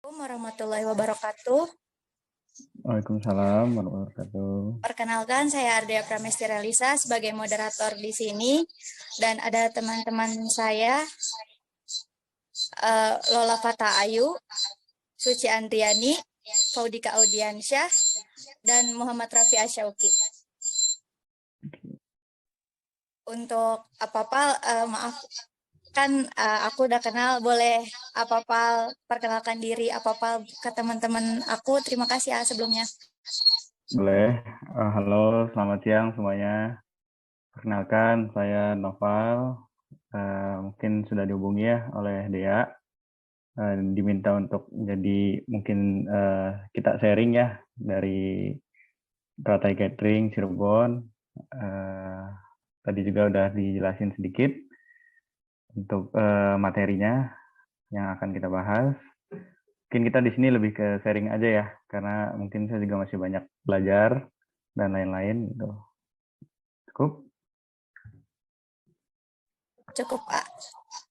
Assalamualaikum warahmatullahi wabarakatuh. Waalaikumsalam warahmatullahi wabarakatuh. Perkenalkan, saya Ardea Pramesti Relisa sebagai moderator di sini, dan ada teman-teman saya, Lola Fata Ayu, Suci Andriani, Faudika Audiansyah, dan Muhammad Rafi Asyauki. Untuk apa-apa, maaf, kan aku udah kenal, boleh apa-apa perkenalkan diri apa-apa ke teman-teman aku. Terima kasih ya sebelumnya. Boleh. Halo, selamat siang semuanya. Perkenalkan, saya Noval. Mungkin sudah dihubungi ya oleh Dea. Diminta untuk jadi mungkin kita sharing ya dari Teratai Catering Cirebon. Tadi juga udah dijelasin sedikit untuk materinya yang akan kita bahas. Mungkin kita di sini lebih ke sharing aja ya, karena mungkin saya juga masih banyak belajar dan lain-lain gitu. Cukup? Cukup, A.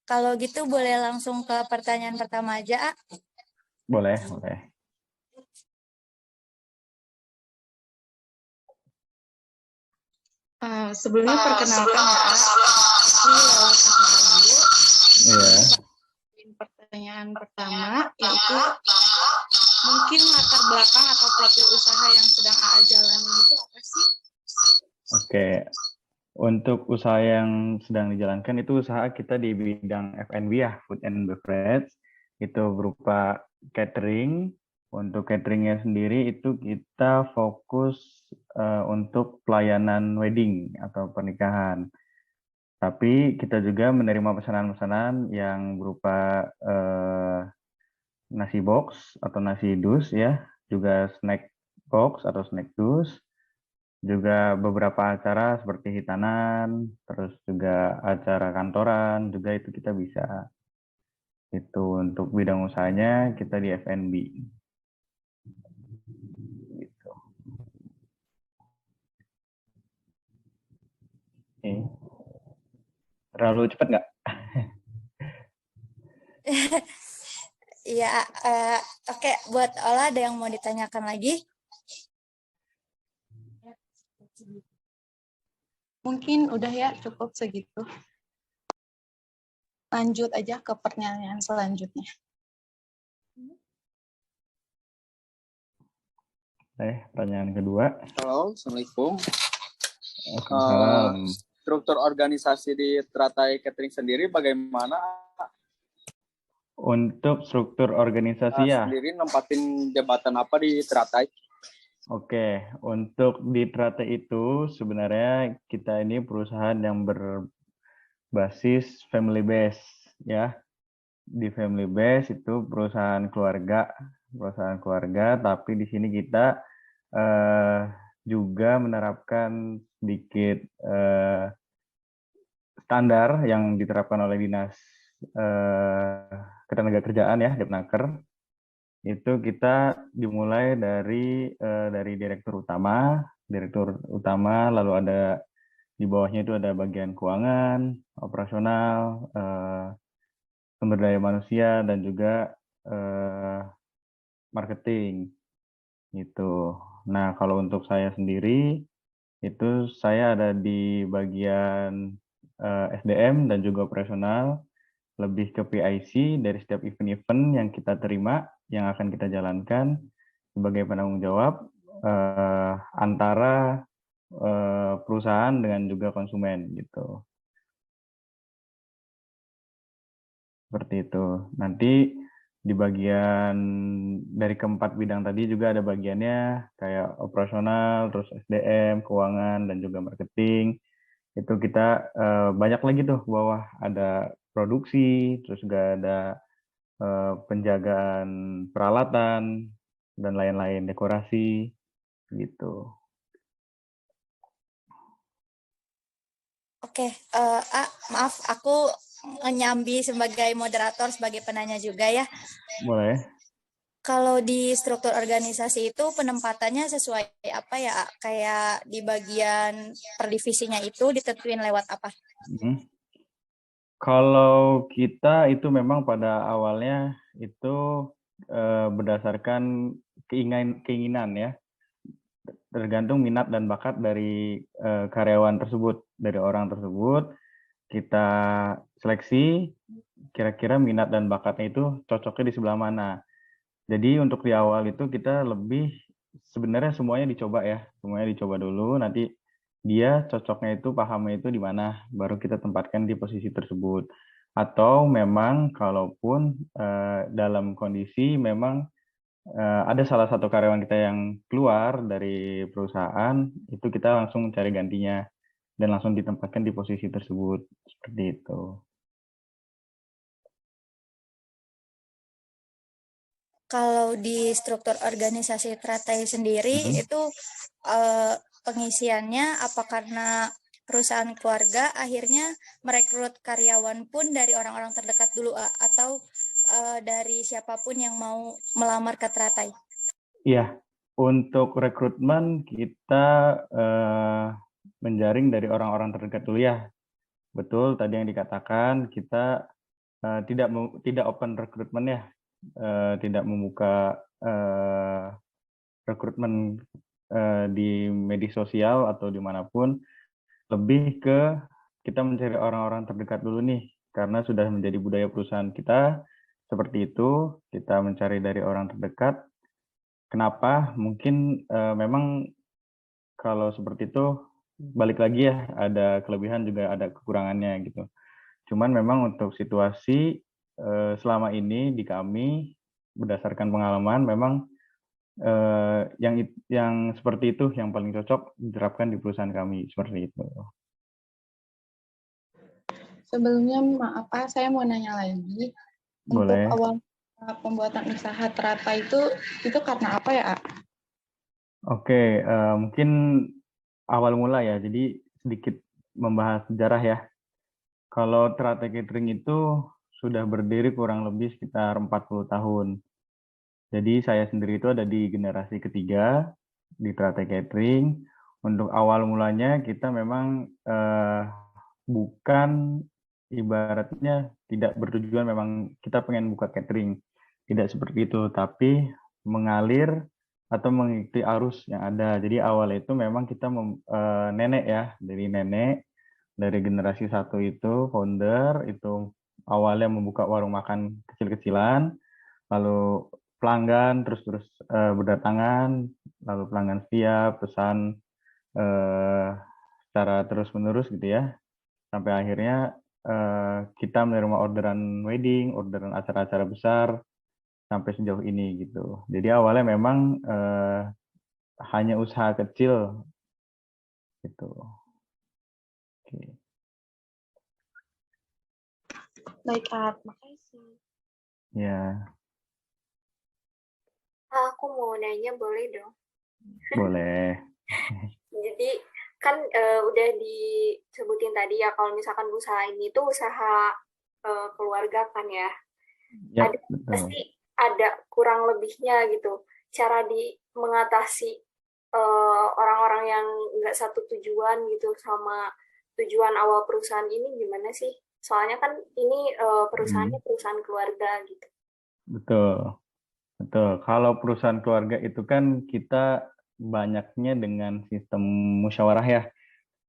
Kalau gitu boleh langsung ke pertanyaan pertama aja, A. Boleh, boleh. Sebelumnya perkenalkan ya, ini Lola Fata. Iya. Pertanyaan pertama yaitu mungkin latar belakang atau profil usaha yang sedang AA jalani itu apa sih? Oke. Untuk usaha yang sedang dijalankan itu usaha kita di bidang F&B ya, food and beverage. Itu berupa catering. Untuk cateringnya sendiri itu kita fokus untuk pelayanan wedding atau pernikahan. Tapi kita juga menerima pesanan-pesanan yang berupa nasi box atau nasi dus ya, juga snack box atau snack dus, juga beberapa acara seperti hitanan, terus juga acara kantoran, juga itu kita bisa. Itu untuk bidang usahanya kita di F&B. Gitu. Oke. Terlalu cepat nggak? Iya, oke. Buat Ola, ada yang mau ditanyakan lagi? Mungkin udah ya, cukup segitu. Lanjut aja ke pertanyaan selanjutnya. Pertanyaan kedua. Halo, Assalamualaikum. Waalaikumsalam. Struktur organisasi di Teratai Catering sendiri bagaimana? Untuk struktur organisasi ya. Sendiri nempatin jabatan apa di Teratai? Oke, untuk di Teratai itu sebenarnya kita ini perusahaan yang berbasis family base ya. Di family base itu perusahaan keluarga, tapi di sini kita juga menerapkan sedikit standar yang diterapkan oleh Dinas Ketenagakerjaan ya, Depnaker. Itu kita dimulai dari direktur utama, lalu ada di bawahnya itu ada bagian keuangan, operasional, sumber daya manusia, dan juga marketing gitu. Nah, kalau untuk saya sendiri itu saya ada di bagian SDM dan juga operasional, lebih ke PIC dari setiap event-event yang kita terima, yang akan kita jalankan sebagai penanggung jawab antara perusahaan dengan juga konsumen gitu. Seperti itu. Nanti di bagian dari keempat bidang tadi juga ada bagiannya kayak operasional, terus SDM, keuangan, dan juga marketing. Itu kita banyak lagi tuh bawah, ada produksi, terus juga ada penjagaan peralatan dan lain-lain, dekorasi gitu. Oke, maaf, aku nyambi sebagai moderator, sebagai penanya juga ya. Boleh. Kalau di struktur organisasi itu penempatannya sesuai apa ya? Kayak di bagian per divisinya itu ditentuin lewat apa? Kalau kita itu memang pada awalnya itu berdasarkan keinginan ya, tergantung minat dan bakat dari karyawan tersebut, dari orang tersebut. Kita seleksi kira-kira minat dan bakatnya itu cocoknya di sebelah mana. Jadi untuk di awal itu kita lebih sebenarnya semuanya dicoba ya, semuanya dicoba dulu, nanti dia cocoknya itu, pahamnya itu di mana, baru kita tempatkan di posisi tersebut. Atau memang kalaupun dalam kondisi memang ada salah satu karyawan kita yang keluar dari perusahaan, itu kita langsung cari gantinya dan langsung ditempatkan di posisi tersebut, seperti itu. Kalau di struktur organisasi Teratai sendiri itu pengisiannya apa karena perusahaan keluarga akhirnya merekrut karyawan pun dari orang-orang terdekat dulu atau dari siapapun yang mau melamar ke Teratai? Iya, untuk rekrutmen kita menjaring dari orang-orang terdekat dulu ya. Betul, tadi yang dikatakan kita tidak open rekrutmen ya, tidak membuka rekrutmen di media sosial atau dimanapun. Lebih ke kita mencari orang-orang terdekat dulu nih, karena sudah menjadi budaya perusahaan kita seperti itu. Kita mencari dari orang terdekat. Kenapa? Mungkin memang kalau seperti itu balik lagi ya, ada kelebihan juga ada kekurangannya gitu. Cuman memang untuk situasi selama ini di kami berdasarkan pengalaman memang yang seperti itu yang paling cocok diterapkan di perusahaan kami, seperti itu. Sebelumnya maaf Pak, saya mau nanya lagi. Boleh. Untuk awal pembuatan usaha Teratai itu karena apa ya, A? Oke, mungkin awal mula ya. Jadi sedikit membahas sejarah ya. Kalau Teratai Catering itu sudah berdiri kurang lebih sekitar 40 tahun. Jadi saya sendiri itu ada di generasi ketiga di Teratai Catering. Untuk awal mulanya kita memang bukan ibaratnya tidak bertujuan memang kita pengen buka catering. Tidak seperti itu, tapi mengalir atau mengikuti arus yang ada. Jadi awal itu memang kita nenek ya, dari generasi satu itu founder itu awalnya membuka warung makan kecil-kecilan, lalu pelanggan terus berdatangan, lalu pelanggan setia pesan secara terus-menerus gitu ya, sampai akhirnya kita menerima orderan wedding, orderan acara-acara besar sampai sejauh ini gitu. Jadi awalnya memang hanya usaha kecil gitu. Oke. Baik, A. Makasih. Ya. Aku mau nanya boleh dong? Boleh. Jadi kan udah disebutin tadi ya kalau misalkan usaha ini tuh usaha keluarga kan ya. Ya, pasti ada kurang lebihnya gitu. Cara mengatasi orang-orang yang nggak satu tujuan gitu sama tujuan awal perusahaan ini gimana sih? Soalnya kan ini perusahaannya perusahaan keluarga gitu. Betul. Kalau perusahaan keluarga itu kan kita banyaknya dengan sistem musyawarah ya.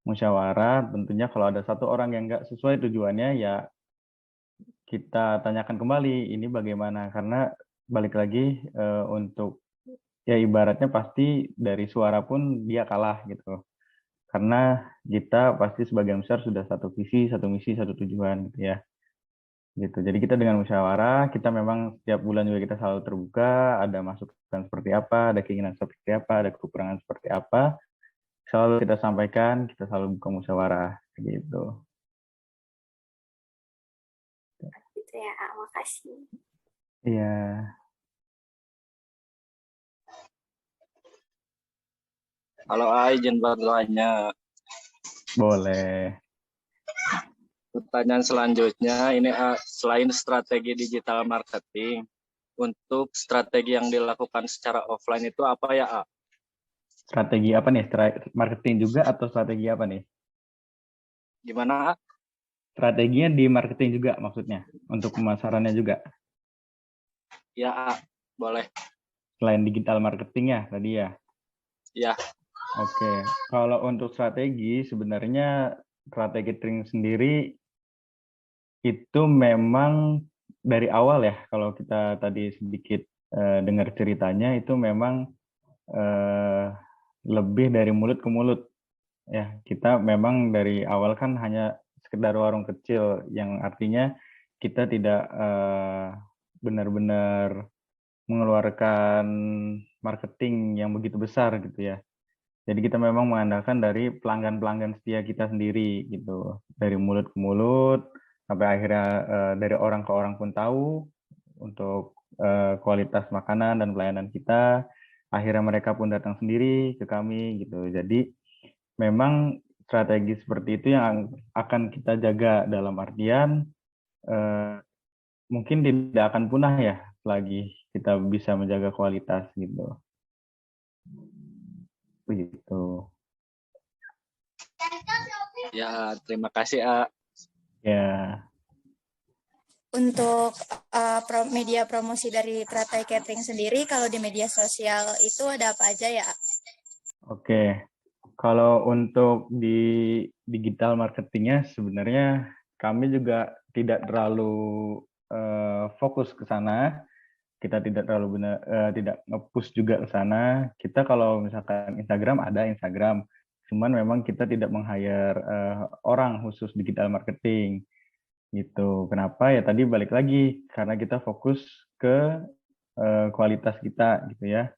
Musyawarah tentunya kalau ada satu orang yang nggak sesuai tujuannya ya kita tanyakan kembali ini bagaimana. Karena balik lagi untuk ya ibaratnya pasti dari suara pun dia kalah gitu. Karena kita pasti sebagian besar sudah satu visi, satu misi, satu tujuan gitu ya. Gitu. Jadi kita dengan musyawarah, kita memang setiap bulan juga kita selalu terbuka, ada masukan seperti apa, ada keinginan seperti apa, ada kekurangan seperti apa, selalu kita sampaikan, kita selalu buka musyawarah, gitu. Gitu ya, makasih. Iya. Halo, izin bertanya. Boleh. Pertanyaan selanjutnya, ini selain strategi digital marketing, untuk strategi yang dilakukan secara offline itu apa ya, A? Strategi apa nih? Marketing juga atau strategi apa nih? Gimana, A? Strateginya di marketing juga maksudnya, untuk pemasarannya juga? Ya, A. Boleh. Selain digital marketing ya tadi ya. Ya. Oke. Kalau untuk strategi sebenarnya strategi catering sendiri itu memang dari awal ya. Kalau kita tadi sedikit dengar ceritanya itu memang lebih dari mulut ke mulut. Ya, kita memang dari awal kan hanya sekedar warung kecil, yang artinya kita tidak benar-benar mengeluarkan marketing yang begitu besar gitu ya. Jadi kita memang mengandalkan dari pelanggan-pelanggan setia kita sendiri gitu, dari mulut ke mulut sampai akhirnya dari orang ke orang pun tahu untuk kualitas makanan dan pelayanan kita. Akhirnya mereka pun datang sendiri ke kami gitu. Jadi memang strategi seperti itu yang akan kita jaga, dalam artian mungkin tidak akan punah ya selagi kita bisa menjaga kualitas gitu. Begitu. Ya, terima kasih, A. Ya. Untuk media promosi dari Pratai Catering sendiri, kalau di media sosial itu ada apa aja ya? Oke. Kalau untuk di digital marketingnya sebenarnya kami juga tidak terlalu fokus ke sana. Kita tidak terlalu tidak nge-push juga ke sana. Kita kalau misalkan Instagram ada Instagram, cuman memang kita tidak meng-hire orang khusus digital marketing gitu. Kenapa? Ya tadi balik lagi karena kita fokus ke kualitas kita gitu ya.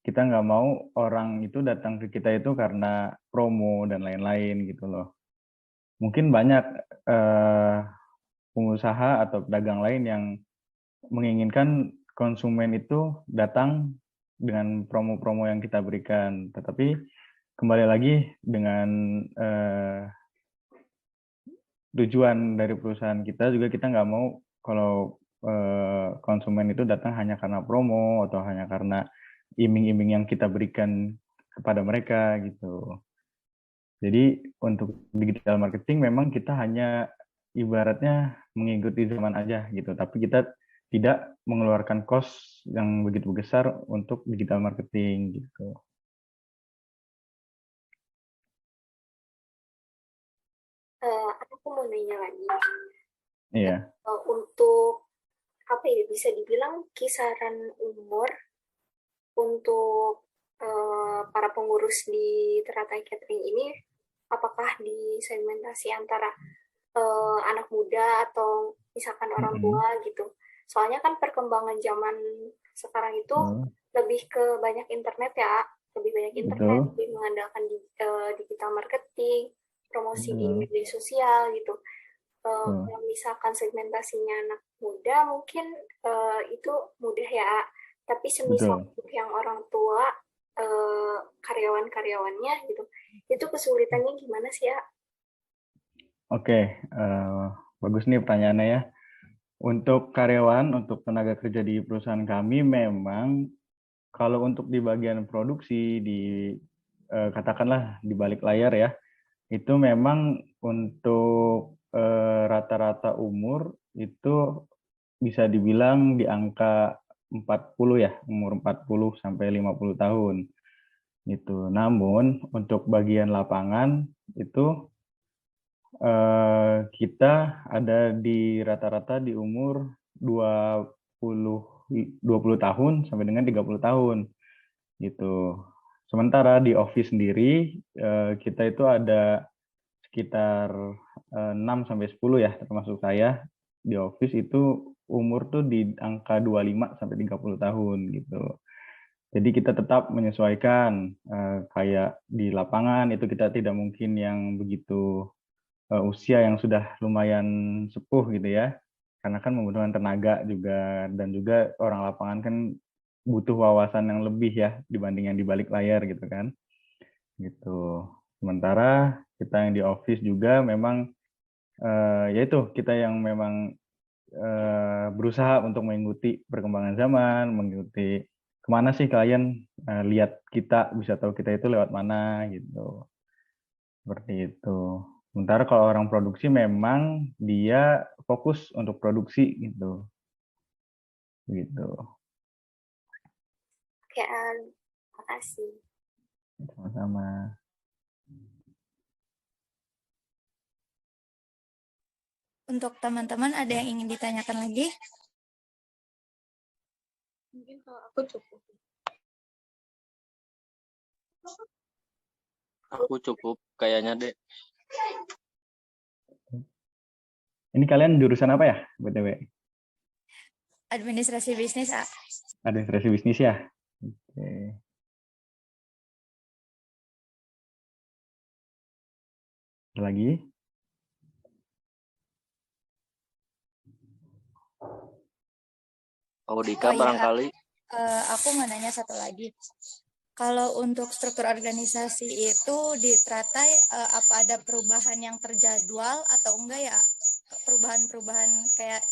Kita nggak mau orang itu datang ke kita itu karena promo dan lain-lain gitu loh. Mungkin banyak pengusaha atau pedagang lain yang menginginkan konsumen itu datang dengan promo-promo yang kita berikan. Tetapi kembali lagi dengan tujuan dari perusahaan kita juga, kita nggak mau kalau konsumen itu datang hanya karena promo atau hanya karena iming-iming yang kita berikan kepada mereka gitu. Jadi untuk digital marketing memang kita hanya ibaratnya mengikuti zaman aja gitu, tapi kita tidak mengeluarkan cost yang begitu besar untuk digital marketing gitu. Aku mau nanya lagi. Iya. Untuk apa ya, bisa dibilang kisaran umur untuk para pengurus di Teratai Catering ini, apakah disegmentasi antara anak muda atau misalkan orang tua gitu? Soalnya kan perkembangan zaman sekarang itu lebih ke banyak internet ya, lebih banyak internet, lebih mengandalkan digital marketing, promosi di media sosial gitu. Kalau misalkan segmentasinya anak muda mungkin itu mudah ya, tapi semisal yang orang tua karyawan-karyawannya gitu, itu kesulitannya gimana sih ya? Oke, bagus nih pertanyaannya ya. Untuk karyawan, untuk tenaga kerja di perusahaan kami memang kalau untuk di bagian produksi, di katakanlah di balik layar ya, itu memang untuk rata-rata umur itu bisa dibilang di angka 40 ya, umur 40 sampai 50 tahun. Itu. Namun untuk bagian lapangan itu kita ada di rata-rata di umur 20 tahun sampai dengan 30 tahun gitu. Sementara di office sendiri kita itu ada sekitar 6 sampai 10 ya, termasuk saya di office itu umur tuh di angka 25 sampai 30 tahun gitu. Jadi kita tetap menyesuaikan kayak di lapangan itu kita tidak mungkin yang begitu usia yang sudah lumayan sepuh gitu ya, karena kan membutuhkan tenaga juga, dan juga orang lapangan kan butuh wawasan yang lebih ya dibanding yang di balik layar gitu kan gitu. Sementara kita yang di office juga memang yaitu kita yang memang berusaha untuk mengikuti perkembangan zaman, mengikuti kemana sih klien lihat kita, bisa tahu kita itu lewat mana gitu, seperti itu. Sementara kalau orang produksi memang dia fokus untuk produksi gitu. Begitu. Oke, makasih. Sama-sama. Untuk teman-teman ada yang ingin ditanyakan lagi? Mungkin kalau aku cukup. Aku cukup kayaknya, Dek. Ini kalian jurusan apa ya, BTW? Administrasi bisnis, A. Administrasi bisnis ya? Oke. Ada lagi? Audika Oh iya, barangkali. aku mau nanya satu lagi. Kalau untuk struktur organisasi itu di Teratai, apa ada perubahan yang terjadwal atau enggak ya? Perubahan-perubahan kayak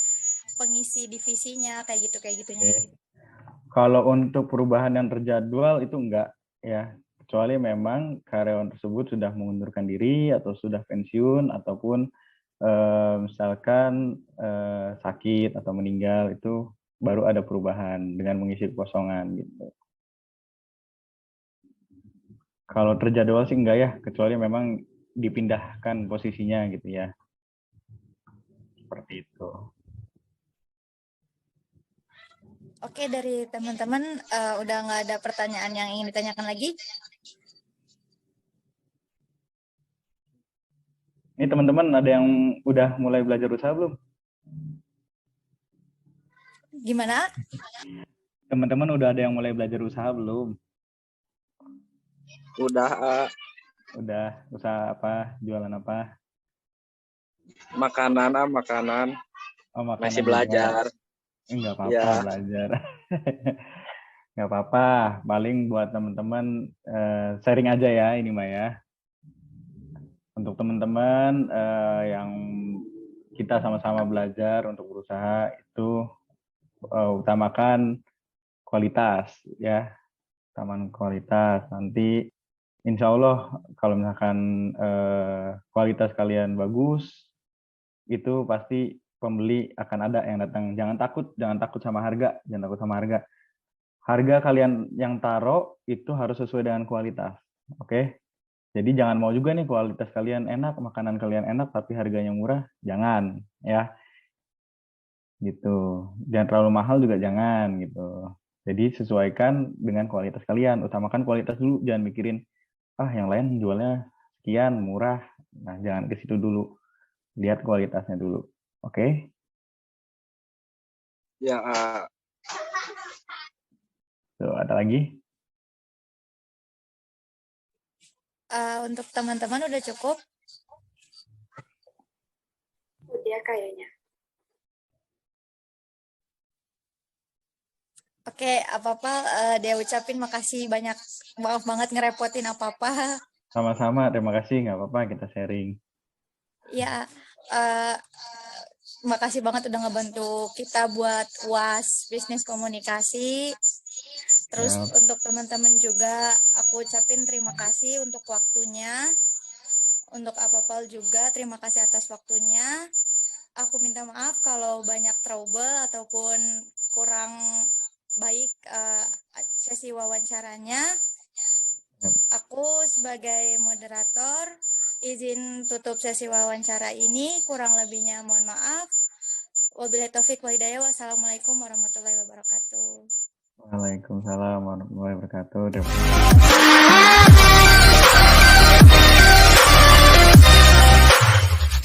pengisi divisinya kayak gitunya. Oke. Kalau untuk perubahan yang terjadwal itu enggak ya, kecuali memang karyawan tersebut sudah mengundurkan diri atau sudah pensiun ataupun misalkan sakit atau meninggal, itu baru ada perubahan dengan mengisi kekosongan gitu. Kalau terjadwal sih enggak ya, kecuali memang dipindahkan posisinya gitu ya. Seperti itu. Oke, dari teman-teman udah nggak ada pertanyaan yang ingin ditanyakan lagi? Ini teman-teman ada yang udah mulai belajar usaha belum? Gimana? Teman-teman udah ada yang mulai belajar usaha belum? Udah Udah, usaha apa? Jualan apa? makanan. Oh, makanan Masih juga. belajar. Enggak apa-apa Ya. belajar. Enggak apa-apa, paling buat teman-teman sharing aja ya ini mah ya. Untuk teman-teman yang kita sama-sama belajar untuk berusaha itu utamakan kualitas ya. Utamakan kualitas. Nanti insya Allah kalau misalkan kualitas kalian bagus, itu pasti pembeli akan ada yang datang. Jangan takut sama harga, jangan takut sama harga. Harga kalian yang taruh itu harus sesuai dengan kualitas. Oke? Jadi jangan mau juga nih kualitas kalian enak, makanan kalian enak tapi harganya murah, jangan ya. Gitu. Jangan terlalu mahal juga jangan gitu. Jadi sesuaikan dengan kualitas kalian, utamakan kualitas dulu, jangan mikirin yang lain jualnya sekian murah. Nah, jangan ke situ dulu. Lihat kualitasnya dulu. Oke? Ya, Tuh, ada lagi? Untuk teman-teman udah cukup? Udah kayaknya. Oke, apa-apa dia ucapin makasih banyak. Maaf banget ngerepotin apa-apa. Sama-sama, terima kasih. Nggak apa-apa, kita sharing. Ya, makasih banget udah ngebantu kita buat UAS Bisnis Komunikasi. Terus untuk teman-teman juga aku ucapin terima kasih untuk waktunya. Untuk Apapal juga terima kasih atas waktunya. Aku minta maaf kalau banyak trouble ataupun kurang baik sesi wawancaranya. Aku sebagai moderator izin tutup sesi wawancara ini, kurang lebihnya mohon maaf. Wabillahi taufik wal hidayah. Wassalamualaikum warahmatullahi wabarakatuh. Waalaikumsalam warahmatullahi wabarakatuh.